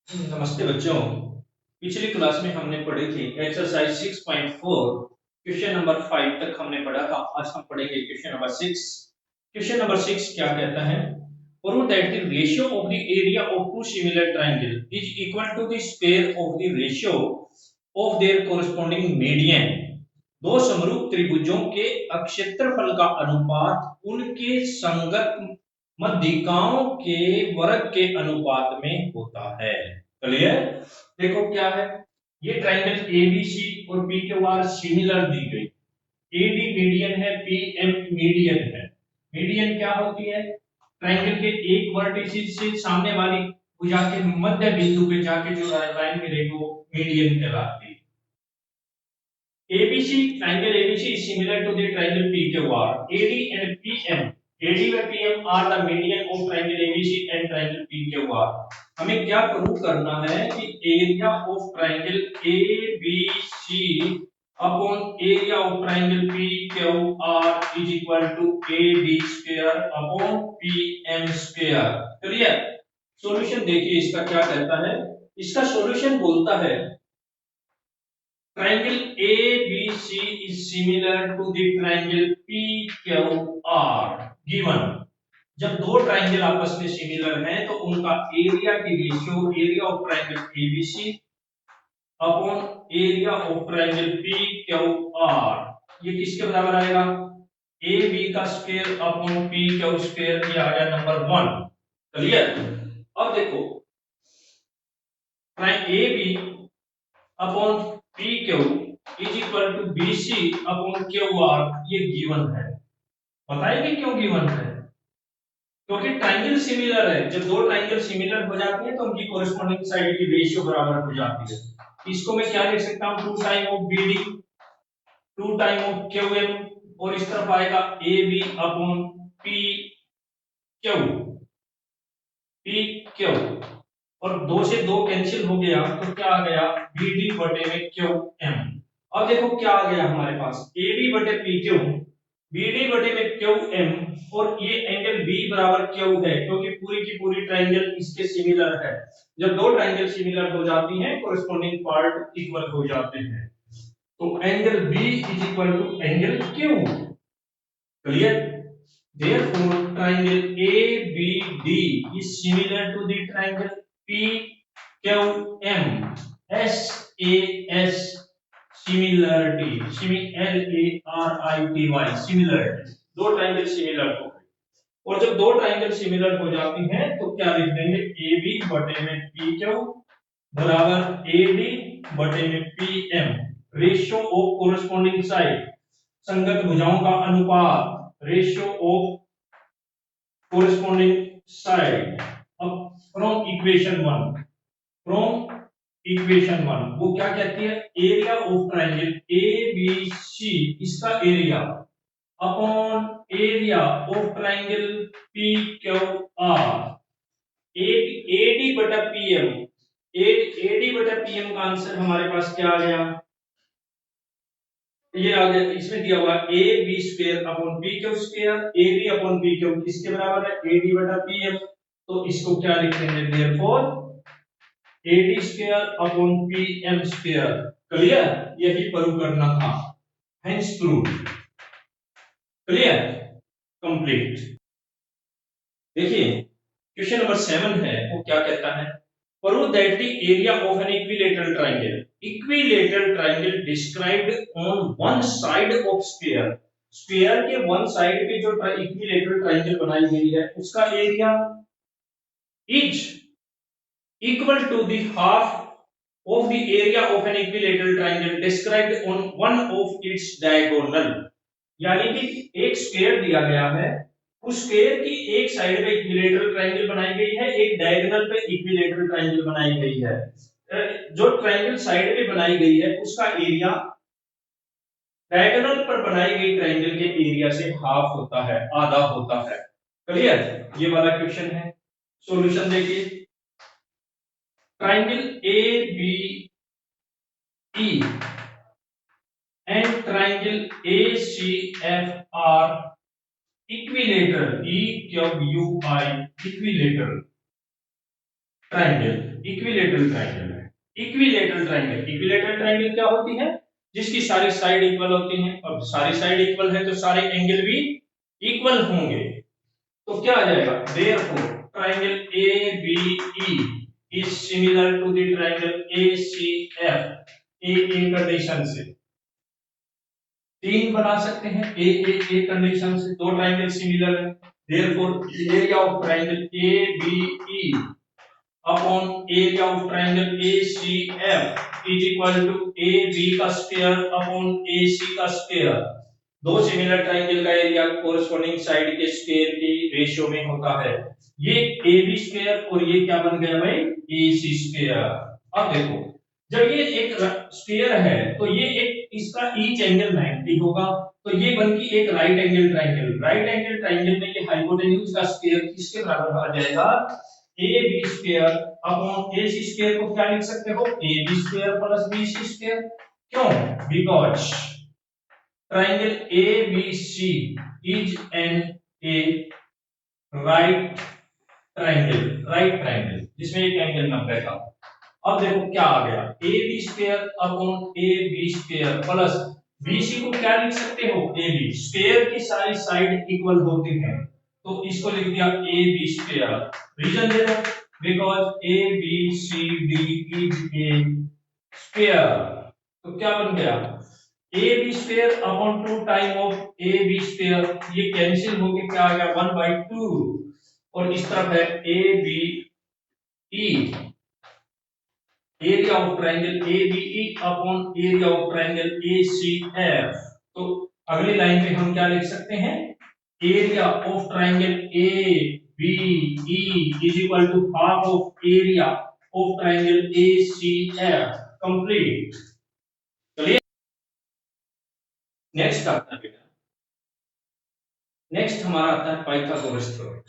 नमस्ते बच्चों। पिछली क्लास में हमने पढ़ी थी एक्सरसाइज 6.4 क्वेश्चन नंबर 5 तक हमने पढ़ा था। आज हम पढ़ेंगे क्वेश्चन नंबर 6। क्वेश्चन नंबर 6 क्या कहता है? Prove that the ratio of the area of two similar triangle is equal to the square of the ratio of their corresponding median. दो समरूप त्रिभुजों के क्षेत्रफल का अनुपात उनके संगत मध्यिकाओं के वर्ग के अनुपात में होता है। क्लियर? देखो क्या है, ये ट्रायंगल एबीसी और पी क्यू आर सिमिलर दी गई। एडी मीडियन है, पीएम मीडियन है। मीडियन क्या होती है? ट्रायंगल के एक वर्टिसिस से सामने वाली भुजा के मध्य बिंदु पे जाके जो लाइन मिलेगी वो मीडियन कहलाती है। ABC triangle ABC is similar to the triangle PQR. AD and PM. AD व PM are the median of triangle ABC and triangle PQR. हमें क्या प्रूव करना है कि area of triangle ABC upon area of triangle PQR is equal to AD square upon PM square. Clear? Solution देखिए इसका क्या कहता है। इसका सॉल्यूशन बोलता है triangle ABC is similar to the triangle PQR given। जब दो ट्रायंगल आपस में सिमिलर हैं तो उनका एरिया की ratio area of triangle ABC upon area of triangle PQR ये किसके बराबर आएगा? AB का स्क्वायर अपॉन PQ स्क्वायर। ये आ गया नंबर 1। क्लियर? अब देखो AB upon PQ is equal to BC upon QR ये गिवन है। बताएंगे क्यों गिवन है? क्योंकि ट्रायंगल सिमिलर है। जब दो ट्रायंगल सिमिलर हो जाते हैं तो उनकी कोरिस्पोंडिंग साइड की रेशियो बराबर हो जाती है। इसको मैं क्या लिख सकता हूं? 2 time of BD 2 time of QM और इस तरफ आएगा AB अपॉन PQ और 2 से 2 कैंसिल हो गया तो क्या आ गया? BD बटे में QM। अब देखो क्या आ गया हमारे पास? AB बटे PQ BD बटे में QM और ये एंगल B बराबर Q है क्योंकि पूरी की पूरी ट्रायंगल इसके सिमिलर है। जब दो ट्रायंगल सिमिलर हो जाती हैं कोरिस्पोंडिंग पार्ट इक्वल हो जाते हैं तो angle B is equal to angle Q। Clear? Therefore, triangle ABD is similar to the triangle PQM. SAS similarity. Similarity. दो ट्रायंगल सिमिलर हो गए और जब दो ट्रायंगल सिमिलर हो जाती हैं तो क्या लिख देंगे? AB बटे में PQ बराबर AD बटे में PM। रेशियो ऑफ कोरिस्पोंडिंग साइड संगत भुजाओं का अनुपात रेशियो ऑफ कोरिस्पोंडिंग साइड। अब फ्रॉम इक्वेशन 1 वो क्या कहती है? एरिया ऑफ ट्रायंगल ABC इसका area upon area of triangle PQR AD बटा PM। AD बटा PM का आंसर हमारे पास क्या आ गया? ये आ गया, इसमें दिया हुआ A B square upon B Q square. A B upon B Q किसके बराबर है? ए डी बटा पी एम। तो इसको क्या लिखेंगे? Therefore A D square upon P M square. Clear? यही प्रूव करना था। Hence prove. क्लियर? कंप्लीट। देखिए क्वेश्चन नंबर 7 है वो क्या कहता है? Prove that the area of an equilateral triangle described on one side of sphere के वन साइड पे जो इक्विलेटरल ट्रायंगल बनाई गई है उसका area is equal to the half of the area of an equilateral triangle described on one of its diagonal। यानी कि एक स्क्वायर दिया गया है, उस स्क्वायर की एक साइड पे इक्विलेटरल ट्रायंगल बनाई गई है, एक डायगोनल पे इक्विलेटरल ट्रायंगल बनाई गई है। जो ट्रायंगल साइड पे बनाई गई है उसका एरिया डायगोनल पर बनाई गई ट्रायंगल के एरिया से हाफ होता है, आधा होता है। क्लियर? ये वाला क्वेश्चन है। सॉल्यूशन देखिए, triangle A B E and triangle ACF are equilateral, EQUI equilateral triangle। Equilateral triangle है। इक्विलेटरल ट्रायंगल क्या होती है? जिसकी सारी साइड इक्वल होती हैं। अब सारी साइड इक्वल है तो सारे एंगल भी इक्वल होंगे। तो क्या आ जाएगा? Therefore triangle ABE is similar to the triangle ACF। A condition से तीन बना सकते हैं। ए कंडीशन से दो ट्रायंगल सिमिलर है। Therefore area of triangle ABE upon area of triangle ACF is equal to AB का स्क्वायर अपॉन AC का स्क्वायर। दो सिमिलर ट्रायंगल का एरिया कोरस्पोंडिंग साइड के स्क्वायर की रेशियो में होता है। ये AB स्क्वायर और ये क्या बन गया भाई? AC square. अब देखो, जब ये एक स्क्वायर है तो ये एक इसका ईच एंगल 90 होगा, तो ये बन की एक right angle triangle. Right angle triangle में ये हाइपोटेन्यूज का स्क्वायर किसके बराबर आ जाएगा? AB square upon AC square को क्या लिख सकते हो? AB square plus BC square. क्यों? Because triangle ABC is a right triangle जिसमें एक एंगल 90 का। अब देखो क्या आ गया? AB square upon AB square plus BC को क्या लिख सकते हो? AB स्क्वायर की सारी साइड इक्वल होती हैं तो इसको लिख दिया AB स्क्वायर। रीजन दे दो, because ABCD is a square। तो क्या बन गया? AB square upon 2 time of AB square, ये कैंसिल होके क्या आ गया? 1/2। और इस तरफ है ABE, area of triangle ABE upon area of triangle ACF। तो अगली लाइन पे हम क्या लिख सकते हैं? Area of triangle ABE is equal to half of area of triangle ACF। Complete. चलिए नेक्स्ट आता है बेटा, नेक्स्ट हमारा आता है Pythagoras theorem.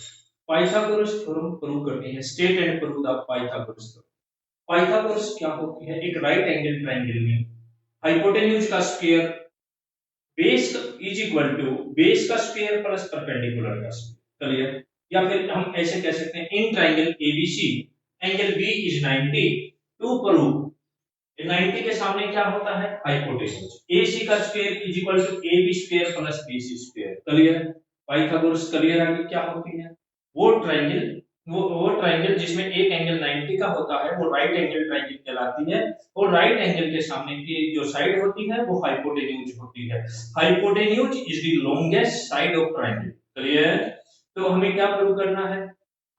Pythagoras theorem prove करते हैं। State and prove the Pythagoras theorem. Pythagoras क्या होती है? एक राइट एंगल ट्रायंगल में हाइपोटेन्यूज का square base is equal to base का स्क्वायर प्लस परपेंडिकुलर का स्क्वायर। क्लियर? या फिर हम ऐसे कह सकते हैं in triangle ABC angle B is 90 to prove 90 के सामने क्या होता है? हाइपोटेन्यूज। AC का square is equal to AB square plus BC square. Clear? Pythagoras clear है कि क्या होती है? वो ट्रायंगल जिसमें एक एंगल 90 का होता है वो राइट एंगल ट्रायंगल कहलाती है। और राइट एंगल के सामने की जो साइड होती है वो हाइपोटेन्यूज होती है। Hypotenuse is the longest side of triangle. Clear? तो हमें क्या प्रूव करना है?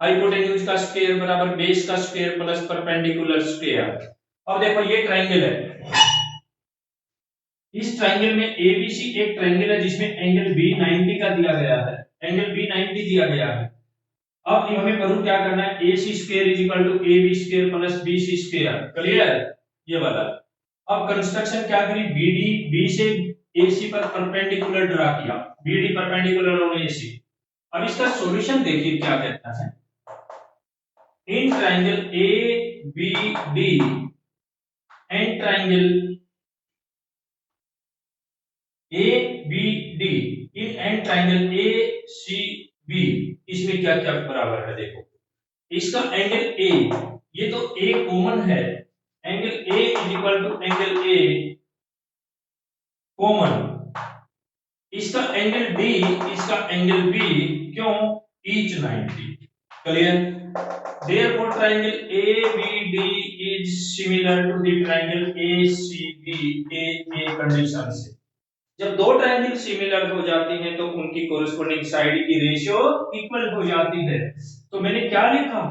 हाइपोटेन्यूज का स्क्वायर बराबर बेस का स्क्वायर प्लस परपेंडिकुलर स्क्वायर। अब देखो ये ट्रायंगल है, इस ट्रायंगल में ABC एक ट्रायंगल है जिसमें एंगल B 90 का दिया गया है। एंगल B 90 दिया गया है। अब हमें प्रूव क्या करना है? AC square is equal to AB square plus BC square. Clear? ये वाला। अब कंस्ट्रक्शन क्या करी? BD B से AC पर परपेंडिकुलर ड्रा किया। BD perpendicular on AC। अब इसका सॉल्यूशन देखिए क्या कहता है। In triangle ABD and triangle ABD in and triangle ACB, इसमें क्या क्या बराबर है? देखो इसका एंगल A, ये तो A कॉमन है, angle A is equal to angle A common. इसका एंगल B, इसका एंगल B, क्यों? ईच 90। क्लियर? Therefore triangle ABD is similar to the triangle ACB A condition से। जब दो ट्रायंगल सिमिलर हो जाती हैं तो उनकी कोरिस्पोंडिंग साइड की रेशियो इक्वल हो जाती है। तो मैंने क्या लिखा?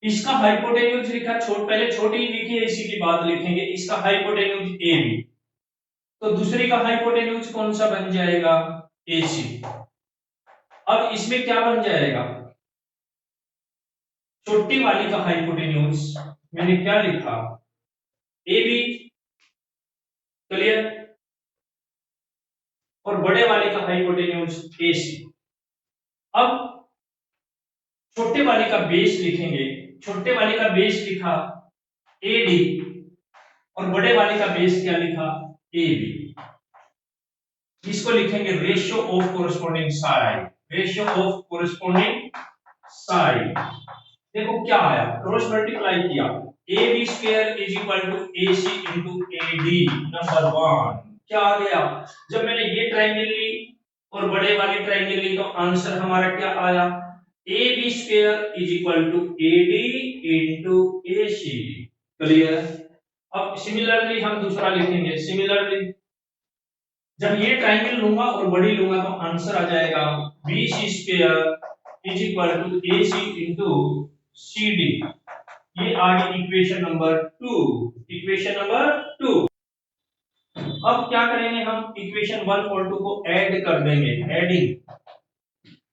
इसका हाइपोटेन्यूज लिखा। पहले छोटी लिखी है, इसी की बात लिखेंगे। इसका हाइपोटेन्यूज AB, तो दूसरी का हाइपोटेन्यूज कौन सा बन जाएगा? AC। अब इसमें क्या बन जाएगा? छोटी वाली का हाइपोटेन्यूज मैंने क्या लिखा? AB। क्लियर? और बड़े वाले का हाइपोटेन्यूज AC। अब छोटे वाले का बेस लिखेंगे। छोटे वाले का बेस लिखा AD और बड़े वाले का बेस क्या लिखा? AB। इसको लिखेंगे ratio of corresponding side. Ratio of corresponding side देखो क्या आया, क्रॉस मल्टीप्लाई किया, A B square is equal to A C into A D number one. क्या आ गया, जब मैंने ये ट्रायंगल ली और बड़े वाली ट्रायंगल ली तो आंसर हमारा क्या आया, A B square is equal to A D into A C. Clear. अब सिमिलरली हम दूसरा लिखेंगे, सिमिलरली जब ये ट्रायंगल लूंगा और बड़ी लूंगा तो आंसर आ जाएगा B C square is equal to A C into C D. ये आ गई इक्वेशन नंबर 2, इक्वेशन नंबर 2। अब क्या करेंगे, हम इक्वेशन 1 और 2 को ऐड कर देंगे, एडिंग,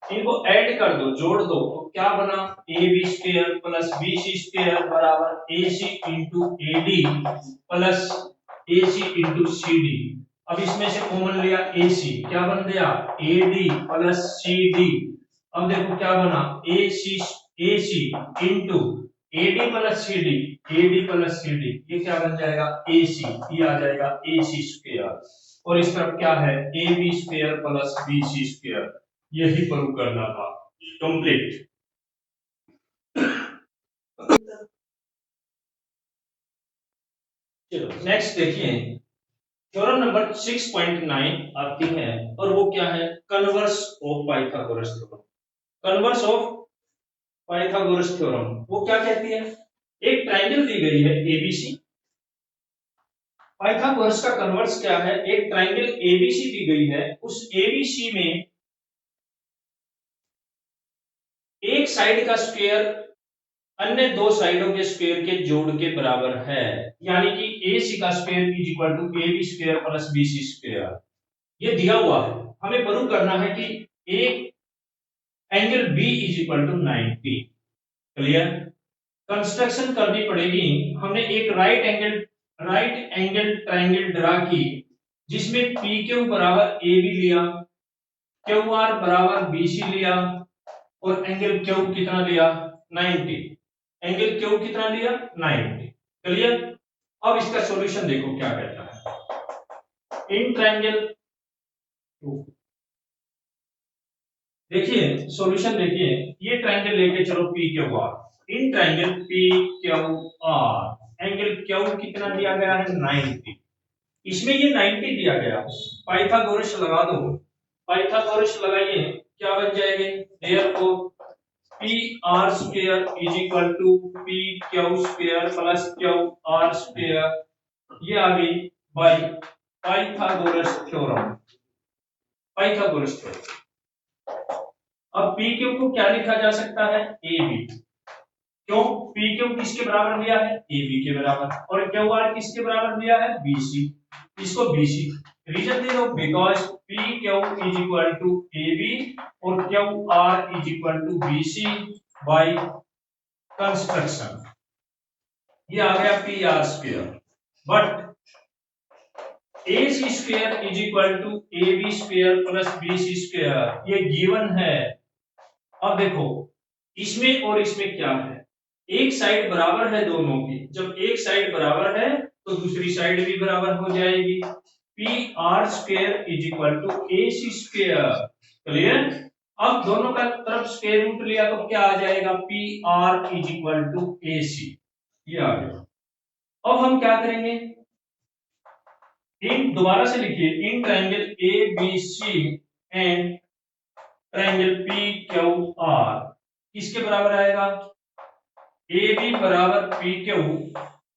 इनको ऐड कर दो, जोड़ दो, तो क्या बना, A B square plus B C square बराबर A C into A D plus A C into C D. अब इसमें से कॉमन लिया ए सी, क्या बन गया A D plus C D. अब देखो क्या बना, A C into A D plus C D, A D plus C D, ये क्या बन जाएगा ए सी, ये आ जाएगा ए सी स्क्वायर। और इस तरफ क्या है, A B square plus B C square, यही प्रूव करना था। कंप्लीट। चलो नेक्स्ट देखिए, थ्योरम नंबर 6.9 आती है और वो क्या है, converse of Pythagoras theorem. Converse of Pythagoras theorem वो क्या कहती है, एक ट्रायंगल दी गई है एबीसी, पाइथागोरस का कन्वर्स क्या है, एक ट्रायंगल एबीसी दी गई है, उस एबीसी में एक साइड का स्क्वायर अन्य दो साइडों के स्क्वायर के जोड़ के बराबर है, यानी कि ए सी का square is equal to A B square plus B C square. ये दिया हुआ है, हमें प्रूव करना है कि एक angle B is equal to 90। Clear. Construction करनी पड़ेगी, हमने एक राइट एंगल ट्रायंगल ड्रा की जिसमें पी क्यू बराबर ए बी लिया, क्यू आर बराबर बी सी लिया और एंगल क्यू कितना लिया 90, एंगल क्यू कितना लिया 90। क्लियर। अब इसका सॉल्यूशन देखो क्या कहता है, इन ट्रायंगल, देखिए सॉल्यूशन देखिए, ये ट्रायंगल लेके चलो P Q are, in triangle P Q R angle Q कितना दिया गया है 90, इसमें ये 90 दिया गया, पाइथागोरस लगा दो, पाइथागोरस लगाइए, क्या बन जाएंगे, therefore P R square is equal to P Q square plus Q R square, ये आ गई by Pythagoras theorem, Pythagoras theorem. अब पी क्यू को क्या लिखा जा सकता है, ए बी, क्यों, पी क्यू किसके बराबर लिया है, ए बी के बराबर, और क्यू आर किसके बराबर लिया है, बी सी, इसको बी सी। रीजन दे दो, because P Q is equal to A B और Q R is equal to B C by construction, ये आ गया P R square, but A C square is equal to A B square plus B C square, ये given है। अब देखो इसमें और इसमें क्या है, एक साइड बराबर है दोनों की, जब एक साइड बराबर है तो दूसरी साइड भी बराबर हो जाएगी, P R square is equal to A C square. Clear. अब दोनों का तरफ स्क्वायर रूट लिया तो क्या आ जाएगा, P R is equal to A C, ये आ गया। अब हम क्या करेंगे, इन दोबारा से लिखिए, in triangle A B C and triangle P Q R किसके बराबर आएगा, ए बी बराबर पी क्यू,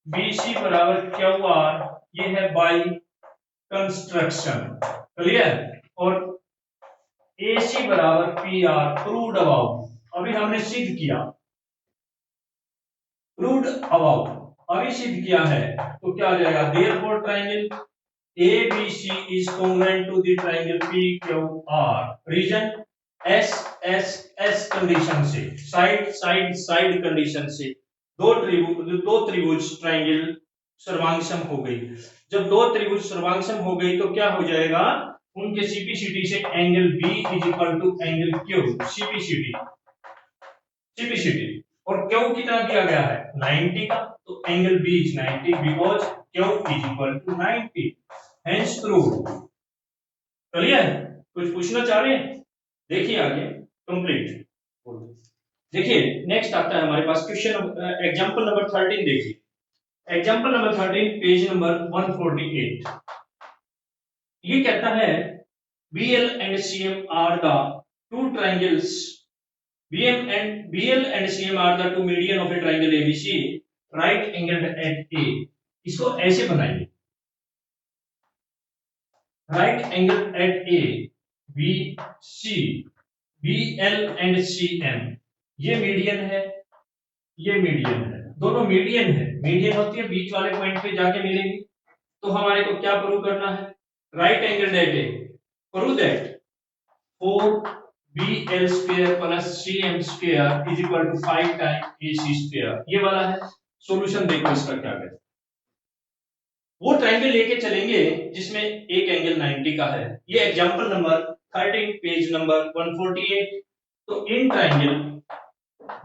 बी सी बराबर क्यू आर, ये है बाई कंस्ट्रक्शन। क्लियर। और ए सी बराबर पी आर, प्रूव्ड अबाउट, अभी हमने सिद्ध किया, प्रूव्ड अबाउट अभी सिद्ध किया है, तो क्या आ जाएगा, therefore triangle A B C is congruent to the triangle P Q R. Reason S S S condition से, साइड साइड साइड कंडीशन से, दो त्रिभुज ट्रायंगल सर्वांगसम हो गई, जब दो त्रिभुज सर्वांगसम हो गई तो क्या हो जाएगा, उनके सीपीसीटी से angle B is equal to angle Q, CPCT और क्यू कितना दिया गया है 90 का, तो angle B is 90 because Q is equal to 90, hence proved. Clear. कुछ पूछना चाह रहे हैं, देखिए आगे कंप्लीट। देखिए नेक्स्ट आता है हमारे पास क्वेश्चन एग्जांपल नंबर 13 देखिए। Example number 13 page number 148। ये कहता है BL and CM are the two triangles BL and CM are the two median of a triangle ABC right angled at A। इसको ऐसे बनाइए, right angled at A BC BL and CM, ये median है, ये median है, दोनों median है। Median होती है बीच वाले पॉइंट पे जाके मिलेंगी। तो हमारे को क्या प्रूव करना है? Right angle at A, prove that 4BL square plus CM square is equal to 5 time AC square, ये वाला है। सॉल्यूशन देखो इसका क्या है। वो ट्रायंगल लेके चलेंगे जिसमें एक एंगल 90 का है। ये एग्जांपल नंबर 13 पेज नंबर 148। तो in triangle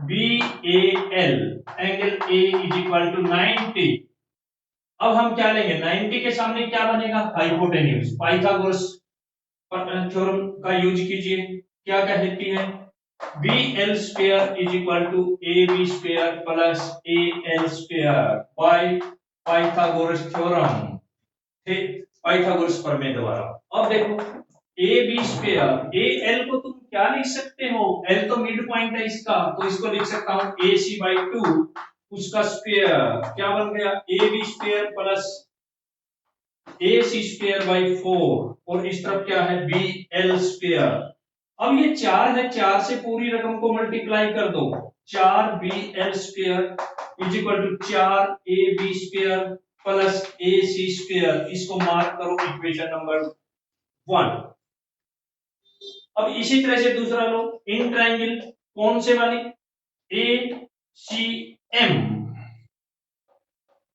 BAL angle A is equal to 90। अब हम क्या लेंगे? 90 के सामने क्या बनेगा? हाइपोटेन्यूज। पाइथागोरस थ्योरम का यूज कीजिए। क्या कहती है? BL square is equal to AB square plus AL square by Pythagoras theorem, Pythagoras प्रमेय द्वारा। अब देखो AB स्क्वायर, AL को तुम क्या लिख सकते हो? L तो मिड पॉइंट है इसका, तो इसको लिख सकता हूं AC बाई 2, उसका स्क्वायर क्या बन गया? AB square plus AC square by 4, और इस तरफ क्या है? BL square. अब ये 4 है, 4 से पूरी रकम को मल्टीप्लाई कर दो। 4BL square is equal to 4AB square plus AC square, इसको मार्क करो इक्वेशन नंबर 1। अब इसी तरह से दूसरा लो, इन ट्रायंगल कौन से वाले? ACM,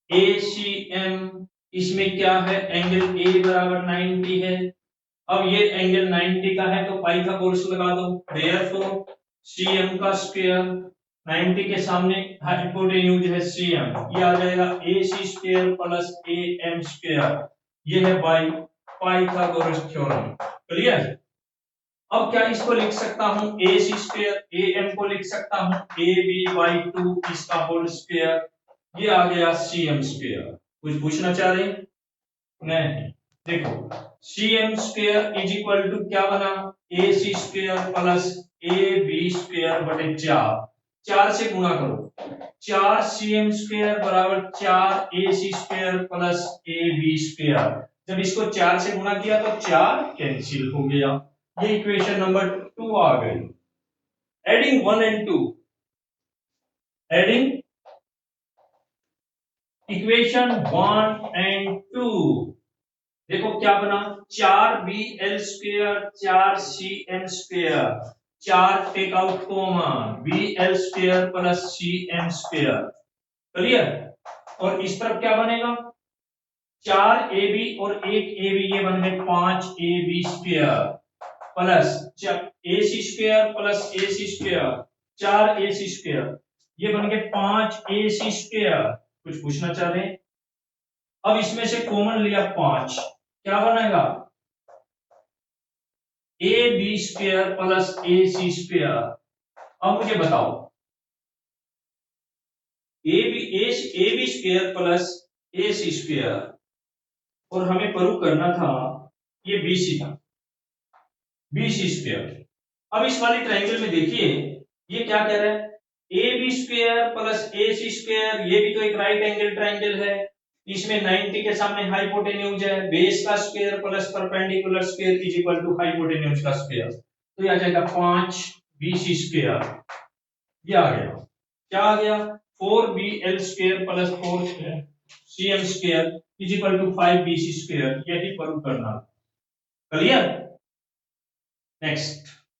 ACM, इसमें क्या है? एंगल A बराबर 90 है। अब ये एंगल 90 का है तो पाइथागोरस लगा दो। देयरफॉर CM का स्क्वायर, 90 के सामने हाइपोटेन्यूज है CM, ये आ जाएगा AC square plus AM square, ये है बाय पाइथागोरस थ्योरम। क्लियर? अब क्या इसको लिख सकता हूं? AC स्क्वायर, AM को लिख सकता हूं AB बाई 2, इसका होल स्क्वायर, ये आ गया CM स्क्वायर। कुछ पूछना चाह रहे हैं? नहीं। देखो CM square is equal to क्या बना? AC square plus AB square बटे 4, 4 से गुणा करो। 4 CM स्क्वायर बराबर 4 AC square plus AB square. जब इसको 4 से गुणा किया तो 4 कैंसिल हो गया। ये इक्वेशन नंबर 2 आ गई। Adding 1 and 2, adding equation 1 and 2, देखो क्या बना? 4BL square 4CM square, 4 take out common, BL square plus CM square. Clear? और इस तरफ क्या बनेगा? 4AB और 1AB, ये बन गए 5AB square plus AC square plus AC square, 4AC square, ये बन गए 5AC स्क्वायर। कुछ पूछना चाह रहे हैं? अब इसमें से कॉमन लिया 5, क्या बनेगा? AB square plus AC square. अब मुझे बताओ AB square plus AC square, और हमें प्रूव करना था ये BC था, BC स्क्वायर। अब इस वाली ट्रायंगल में देखिए ये क्या कह रहा है? AB square plus AC square, ये भी तो एक राइट एंगल ट्रायंगल है। इसमें 90 के सामने हाइपोटेन्यूज है, बेस का square plus perpendicular square is equal to hypotenuse का स्क्वायर, तो ये आ जाएगा 5BC स्क्वायर। ये आ गया, क्या आ गया? 4BL square plus 4CM square is equal to 5BC square, यही प्रूव करना। क्लियर? नेक्स्ट